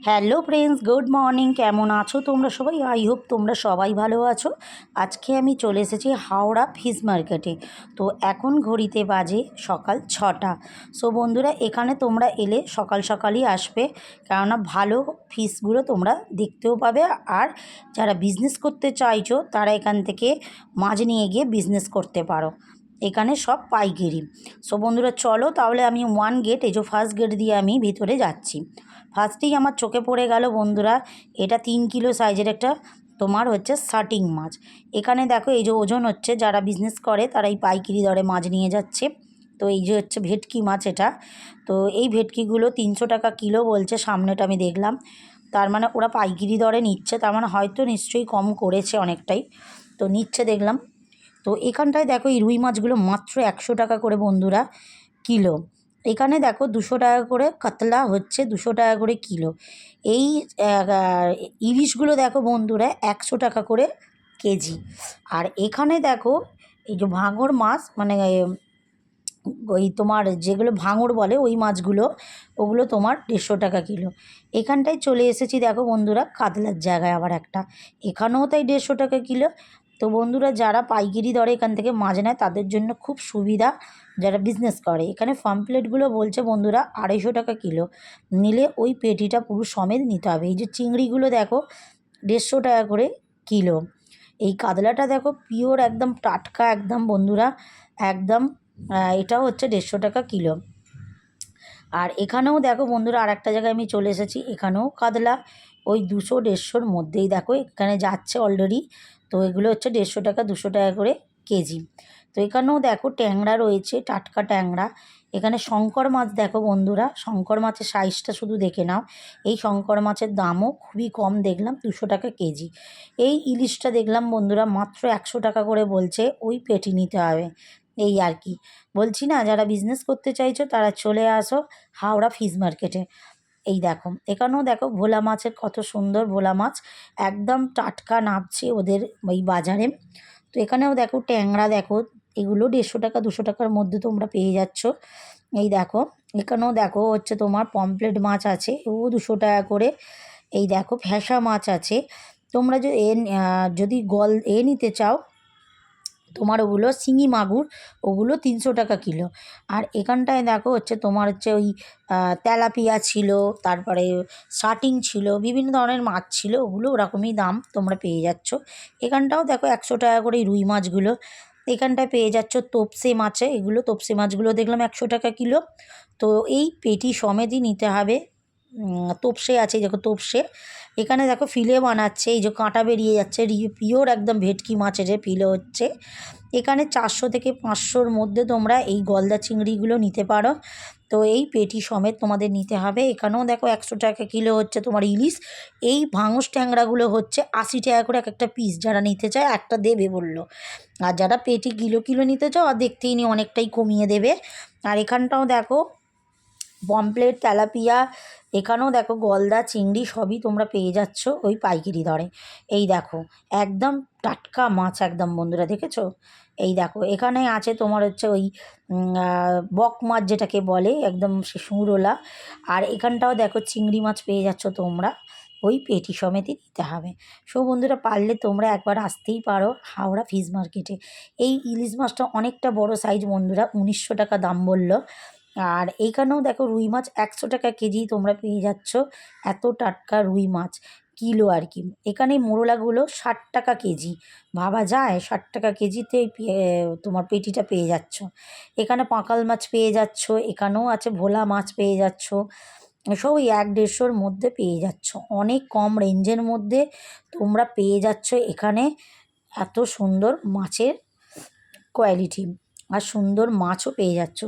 Hello friends, good morning. কেমন আছো তোমরা সবাই? আই হোপ তোমরা সবাই ভালো আছো। আজকে আমি চলে এসেছি হাওড়া ফিশ মার্কেটে। তো এখন ঘড়িতে বাজে সকাল 6টা। সো বন্ধুরা, এখানে তোমরা এলে সকাল সকালই আসবে, কেননা ভালো ফিশগুলো তোমরা দেখতেও পাবে। আর যারা বিজনেস করতে চাইছো তারা এখান থেকে মাছ নিয়ে গিয়ে বিজনেস করতে পারো। এখানে সব পাইকারি। সো বন্ধুরা চলো তাহলে, আমি ওয়ান গেট, এই যে ফার্স্ট গেট দিয়ে আমি ভিতরে যাচ্ছি। ফার্স্টেই আমার চোখে পড়ে গেল বন্ধুরা, এটা 3 কিলো সাইজের একটা তোমার হচ্ছে শার্টিং মাছ। এখানে দেখো এই যে ওজন হচ্ছে, যারা বিজনেস করে তারা এই পাইকারি দরে মাছ নিয়ে যাচ্ছে। তো এই যে হচ্ছে ভেটকি মাছ এটা। তো এই ভেটকিগুলো 300 টাকা কিলো বলছে, সামনেটা আমি দেখলাম। তার মানে ওরা পাইকারি দরে নিচ্ছে, তার মানে হয়তো নিশ্চয়ই কম করেছে অনেকটাই, তো নিচ্ছে দেখলাম। তো এখানটায় দেখো এই রুই মাছগুলো মাত্র 100 টাকা করে বন্ধুরা কিলো। এখানে দেখো 200 টাকা করে কাতলা হচ্ছে, 200 টাকা করে কিলো। এই ইলিশগুলো দেখো বন্ধুরা 100 টাকা করে কেজি। আর এখানে দেখো এই যে ভাঙর মাছ, মানে ওই তোমার যেগুলো ভাঙর বলে ওই মাছগুলো, ওগুলো তোমার 150 টাকা কিলো। এখানটায় চলে এসেছি দেখো বন্ধুরা কাতলার জায়গায় আবার একটা, এখানেও তাই 150 টাকা কিলো। তো বন্ধুরা, যারা পাইকারি দরে এখান থেকে মাছ নেয় তাদের জন্য খুব সুবিধা, যারা বিজনেস করে। এখানে পামফ্লেটগুলো বলছে বন্ধুরা 250 টাকা কিলো, নিলে ওই পেটিটা পুরো সমেত নিতে হবে। এই যে চিংড়িগুলো দেখো 150 টাকা করে কিলো। এই কাতলাটা দেখো পিওর একদম টাটকা একদম বন্ধুরা, একদম এটাও হচ্ছে 150 টাকা কিলো। আর এখানেও দেখো বন্ধুরা আরেকটা জায়গায় আমি চলে এসেছি, এখানেও কাতলা ওই 200-150-র মধ্যেই দেখো এখানে যাচ্ছে অলরেডি। তো এগুলো হচ্ছে 150 টাকা 200 টাকা করে কেজি। তো এখানেও দেখো ট্যাংরা রয়েছে, টাটকা ট্যাংরা। এখানে শঙ্কর মাছ দেখো বন্ধুরা, শঙ্কর মাছের সাইজটা শুধু দেখে নাও। এই শঙ্কর মাছের দামও খুবই কম দেখলাম, 200 টাকা কেজি। এই ইলিশটা দেখলাম বন্ধুরা মাত্র 100 টাকা করে বলছে, ওই পেটি নিতে হবে। এই আর কি বলছি না, যারা বিজনেস করতে চাইছো তারা চলে আসো হাওড়া ফিশ মার্কেটে। এই দেখো এখানেও দেখো ভোলা মাছের কত সুন্দর ভোলা মাছ, একদম টাটকা নামছে ওদের ওই বাজারে। তো এখানেও দেখো ট্যাংরা দেখো, এগুলো 150 টাকা 200 টাকার মধ্যে তোমরা পেয়ে যাচ্ছ। এই দেখো এখানেও দেখো হচ্ছে তোমার পমফ্লেট মাছ আছে, ও 200 টাকা করে। এই দেখো ফ্যাসা মাছ আছে। তোমরা যদি নিতে চাও তোমার, ওগুলো শিঙি মাগুর, ওগুলো 300 টাকা কিলো। আর এখানটায় দেখো হচ্ছে তোমার হচ্ছে ওই তেলাপিয়া ছিল, তারপরে শার্টিং ছিল, বিভিন্ন ধরনের মাছ ছিল, ওগুলো ওরকমই দাম তোমরা পেয়ে যাচ্ছ। এখানটাও দেখো 100 টাকা করে এই রুই মাছগুলো। এখানটায় পেয়ে যাচ্ছ তোপসে মাছে, এগুলো তোপসে মাছগুলো দেখলাম 100 টাকা কিলো। তো এই পেটি সমেতই নিতে হবে। তোপসে আছে, দেখো তোপসে। এখানে দেখো ফিলে বানাচ্ছে, এই যে কাঁটা বেরিয়ে যাচ্ছে, পিওর একদম ভেটকি মাছের যে ফিলে হচ্ছে। এখানে 400 থেকে 500-র মধ্যে তোমরা এই গলদা চিংড়িগুলো নিতে পারো। তো এই পেটি সমেত তোমাদের নিতে হবে। এখানেও দেখো 100 টাকা কিলো হচ্ছে তোমার ইলিশ। এই ভাঙস ট্যাংরাগুলো হচ্ছে 80 টাকা করে এক একটা পিস, যারা নিতে চায় একটা দেবে বললো। আর যারা পেটি কিলো কিলো নিতে চাও আর দেখতেই নি অনেকটাই কমিয়ে দেবে। আর এখানটাও দেখো পমফ্লেট তেলাপিয়া, এখানেও দেখো গলদা চিংড়ি সবই তোমরা পেয়ে যাচ্ছ ওই পাইকারি দরে। এই দেখো একদম টাটকা মাছ একদম বন্ধুরা, দেখেছো? এই দেখো এখানে আছে তোমার হচ্ছে ওই বক মাছ যেটাকে বলে, একদম সে সুরোলা। আর এখানটাও দেখো চিংড়ি মাছ পেয়ে যাচ্ছ তোমরা, ওই পেটি সমেতই নিতে হবে। সো বন্ধুরা, পারলে তোমরা একবার আসতেই পারো হাওড়া ফিশ মার্কেটে। এই ইলিশ মাছটা অনেকটা বড় সাইজ বন্ধুরা, 1900 টাকা দাম বললো। আর এইখানেও দেখো রুই মাছ 100 টাকা কেজি তোমরা পেয়ে যাচ্ছ, এত টাটকা রুই মাছ কিলো আর কি। এখানে মোরলাগুলো 60 টাকা কেজি, ভাবা যায় 60 টাকা কেজিতে তোমার পেটিটা পেয়ে যাচ্ছ। এখানে পাঁকাল মাছ পেয়ে যাচ্ছ, এখানেও আছে ভোলা মাছ পেয়ে যাচ্ছ। সব ওই 100-150-র মধ্যে পেয়ে যাচ্ছ, অনেক কম রেঞ্জের মধ্যে তোমরা পেয়ে যাচ্ছ এখানে। এত সুন্দর মাছের কোয়ালিটি আর সুন্দর মাছও পেয়ে যাচ্ছ।